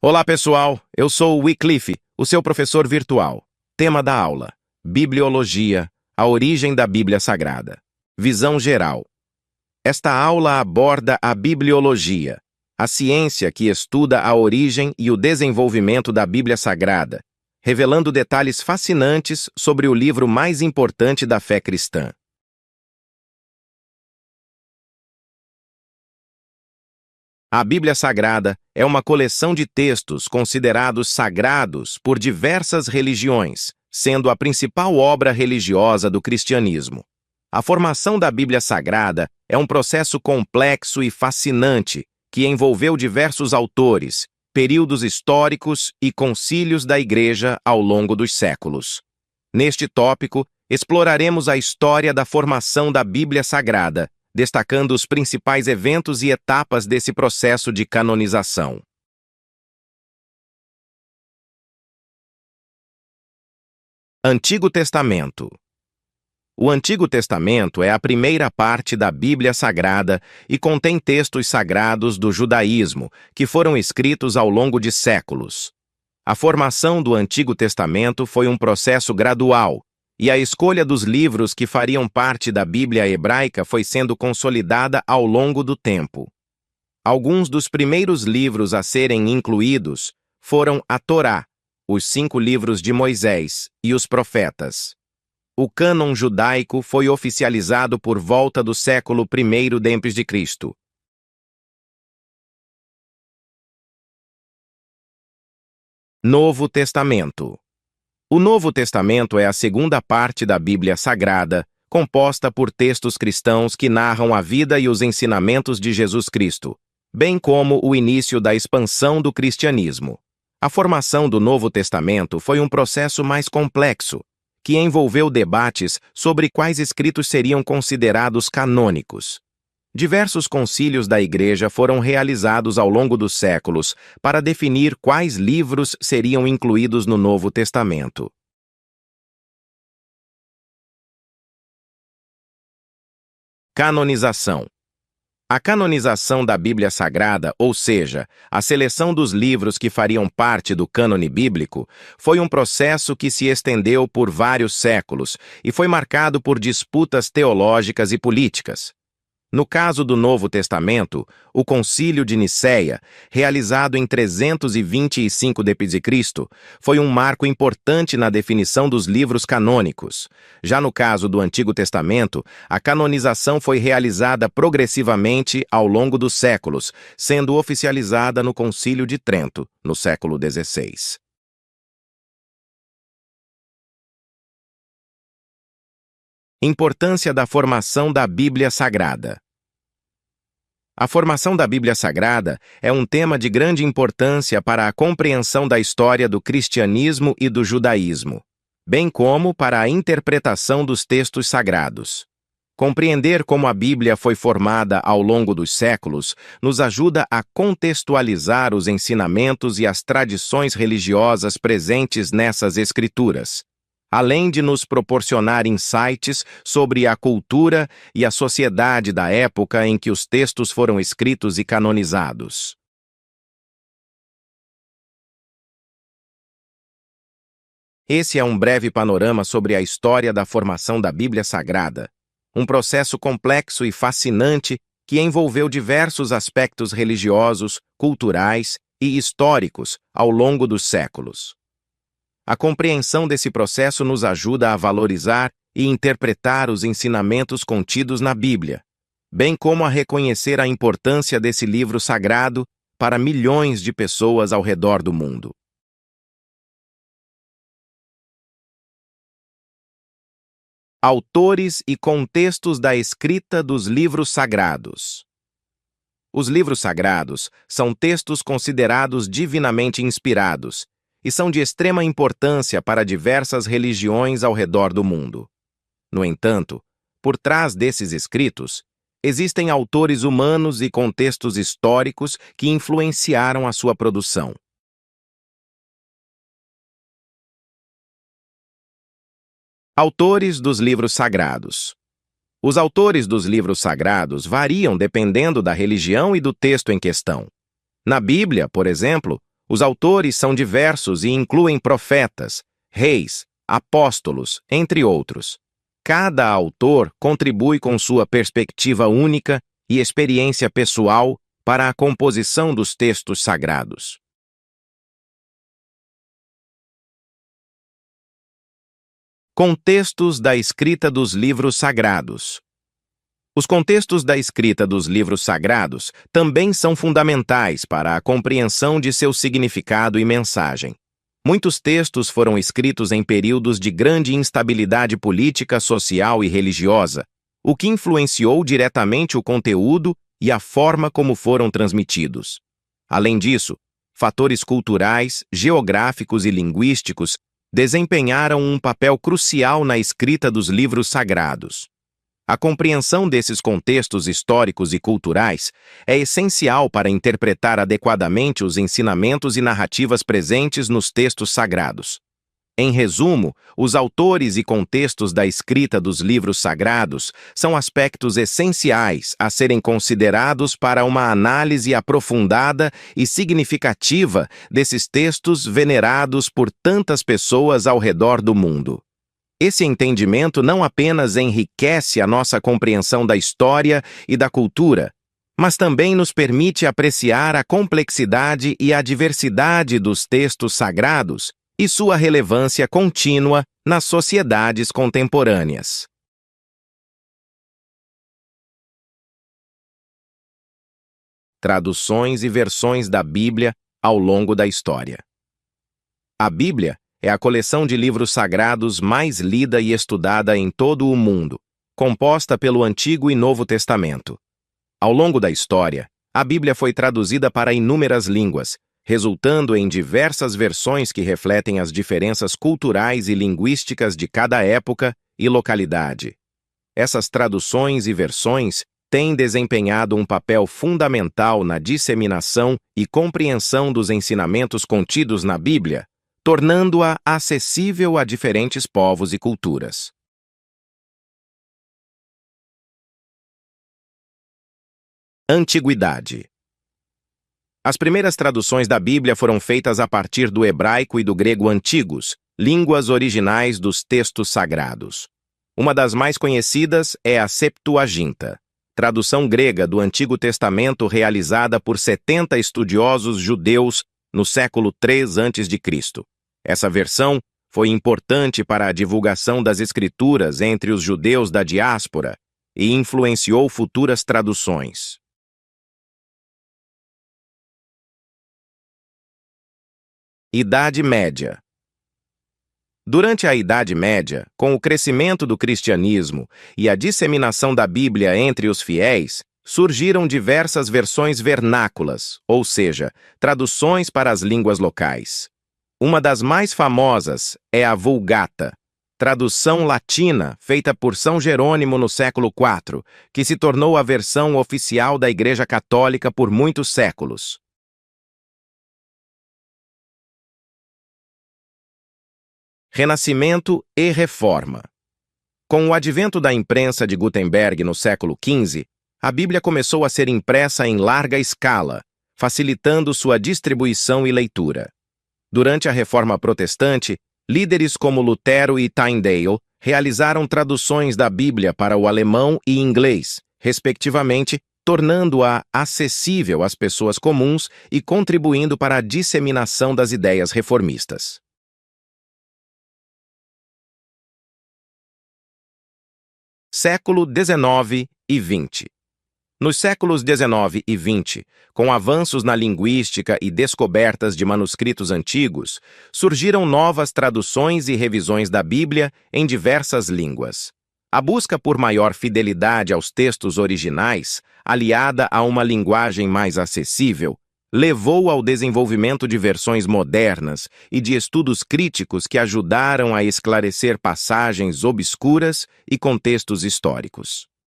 Olá, pessoal! Eu sou o Wycliffe, o seu professor virtual. Tema da aula: Bibliologia, a origem da Bíblia Sagrada. Visão geral. Esta aula aborda a bibliologia, a ciência que estuda a origem e o desenvolvimento da Bíblia Sagrada, revelando detalhes fascinantes sobre o livro mais importante da fé cristã. A Bíblia Sagrada é uma coleção de textos considerados sagrados por diversas religiões, sendo a principal obra religiosa do cristianismo. A formação da Bíblia Sagrada é um processo complexo e fascinante que envolveu diversos autores, períodos históricos e concílios da Igreja ao longo dos séculos. Neste tópico, exploraremos a história da formação da Bíblia Sagrada, destacando os principais eventos e etapas desse processo de canonização. Antigo Testamento. O Antigo Testamento é a primeira parte da Bíblia Sagrada e contém textos sagrados do judaísmo, que foram escritos ao longo de séculos. A formação do Antigo Testamento foi um processo gradual, e a escolha dos livros que fariam parte da Bíblia hebraica foi sendo consolidada ao longo do tempo. Alguns dos primeiros livros a serem incluídos foram a Torá, os 5 livros de Moisés e os profetas. O cânon judaico foi oficializado por volta do século I d.C. Novo Testamento. O Novo Testamento é a segunda parte da Bíblia Sagrada, composta por textos cristãos que narram a vida e os ensinamentos de Jesus Cristo, bem como o início da expansão do cristianismo. A formação do Novo Testamento foi um processo mais complexo, que envolveu debates sobre quais escritos seriam considerados canônicos. Diversos concílios da Igreja foram realizados ao longo dos séculos para definir quais livros seriam incluídos no Novo Testamento. Canonização. A canonização da Bíblia Sagrada, ou seja, a seleção dos livros que fariam parte do cânone bíblico, foi um processo que se estendeu por vários séculos e foi marcado por disputas teológicas e políticas. No caso do Novo Testamento, o Concílio de Nicéia, realizado em 325 d.C., foi um marco importante na definição dos livros canônicos. Já no caso do Antigo Testamento, a canonização foi realizada progressivamente ao longo dos séculos, sendo oficializada no Concílio de Trento, no século XVI. Importância da formação da Bíblia Sagrada. A formação da Bíblia Sagrada é um tema de grande importância para a compreensão da história do cristianismo e do judaísmo, bem como para a interpretação dos textos sagrados. Compreender como a Bíblia foi formada ao longo dos séculos nos ajuda a contextualizar os ensinamentos e as tradições religiosas presentes nessas escrituras, além de nos proporcionar insights sobre a cultura e a sociedade da época em que os textos foram escritos e canonizados. Esse é um breve panorama sobre a história da formação da Bíblia Sagrada, um processo complexo e fascinante que envolveu diversos aspectos religiosos, culturais e históricos ao longo dos séculos. A compreensão desse processo nos ajuda a valorizar e interpretar os ensinamentos contidos na Bíblia, bem como a reconhecer a importância desse livro sagrado para milhões de pessoas ao redor do mundo. Autores e contextos da escrita dos livros sagrados. Os livros sagrados são textos considerados divinamente inspirados e são de extrema importância para diversas religiões ao redor do mundo. No entanto, por trás desses escritos, existem autores humanos e contextos históricos que influenciaram a sua produção. Autores dos livros sagrados. Os autores dos livros sagrados variam dependendo da religião e do texto em questão. Na Bíblia, por exemplo, Os autores são diversos e incluem profetas, reis, apóstolos, entre outros. Cada autor contribui com sua perspectiva única e experiência pessoal para a composição dos textos sagrados. Contextos da escrita dos livros sagrados. Os contextos da escrita dos livros sagrados também são fundamentais para a compreensão de seu significado e mensagem. Muitos textos foram escritos em períodos de grande instabilidade política, social e religiosa, o que influenciou diretamente o conteúdo e a forma como foram transmitidos. Além disso, fatores culturais, geográficos e linguísticos desempenharam um papel crucial na escrita dos livros sagrados. A compreensão desses contextos históricos e culturais é essencial para interpretar adequadamente os ensinamentos e narrativas presentes nos textos sagrados. Em resumo, os autores e contextos da escrita dos livros sagrados são aspectos essenciais a serem considerados para uma análise aprofundada e significativa desses textos venerados por tantas pessoas ao redor do mundo. Esse entendimento não apenas enriquece a nossa compreensão da história e da cultura, mas também nos permite apreciar a complexidade e a diversidade dos textos sagrados e sua relevância contínua nas sociedades contemporâneas. Traduções e versões da Bíblia ao longo da história. A Bíblia é a coleção de livros sagrados mais lida e estudada em todo o mundo, composta pelo Antigo e Novo Testamento. Ao longo da história, a Bíblia foi traduzida para inúmeras línguas, resultando em diversas versões que refletem as diferenças culturais e linguísticas de cada época e localidade. Essas traduções e versões têm desempenhado um papel fundamental na disseminação e compreensão dos ensinamentos contidos na Bíblia, tornando-a acessível a diferentes povos e culturas. Antiguidade. As primeiras traduções da Bíblia foram feitas a partir do hebraico e do grego antigos, línguas originais dos textos sagrados. Uma das mais conhecidas é a Septuaginta, tradução grega do Antigo Testamento realizada por 70 estudiosos judeus no século III a.C. Essa versão foi importante para a divulgação das Escrituras entre os judeus da diáspora e influenciou futuras traduções. Idade Média. Durante a Idade Média, com o crescimento do cristianismo e a disseminação da Bíblia entre os fiéis, surgiram diversas versões vernáculas, ou seja, traduções para as línguas locais. Uma das mais famosas é a Vulgata, tradução latina feita por São Jerônimo no século IV, que se tornou a versão oficial da Igreja Católica por muitos séculos. Renascimento e Reforma. Com o advento da imprensa de Gutenberg no século XV, a Bíblia começou a ser impressa em larga escala, facilitando sua distribuição e leitura. Durante a Reforma Protestante, líderes como Lutero e Tyndale realizaram traduções da Bíblia para o alemão e inglês, respectivamente, tornando-a acessível às pessoas comuns e contribuindo para a disseminação das ideias reformistas. Século XIX e XX. Nos séculos XIX e XX, com avanços na linguística e descobertas de manuscritos antigos, surgiram novas traduções e revisões da Bíblia em diversas línguas. A busca por maior fidelidade aos textos originais, aliada a uma linguagem mais acessível, levou ao desenvolvimento de versões modernas e de estudos críticos que ajudaram a esclarecer passagens obscuras e contextos históricos.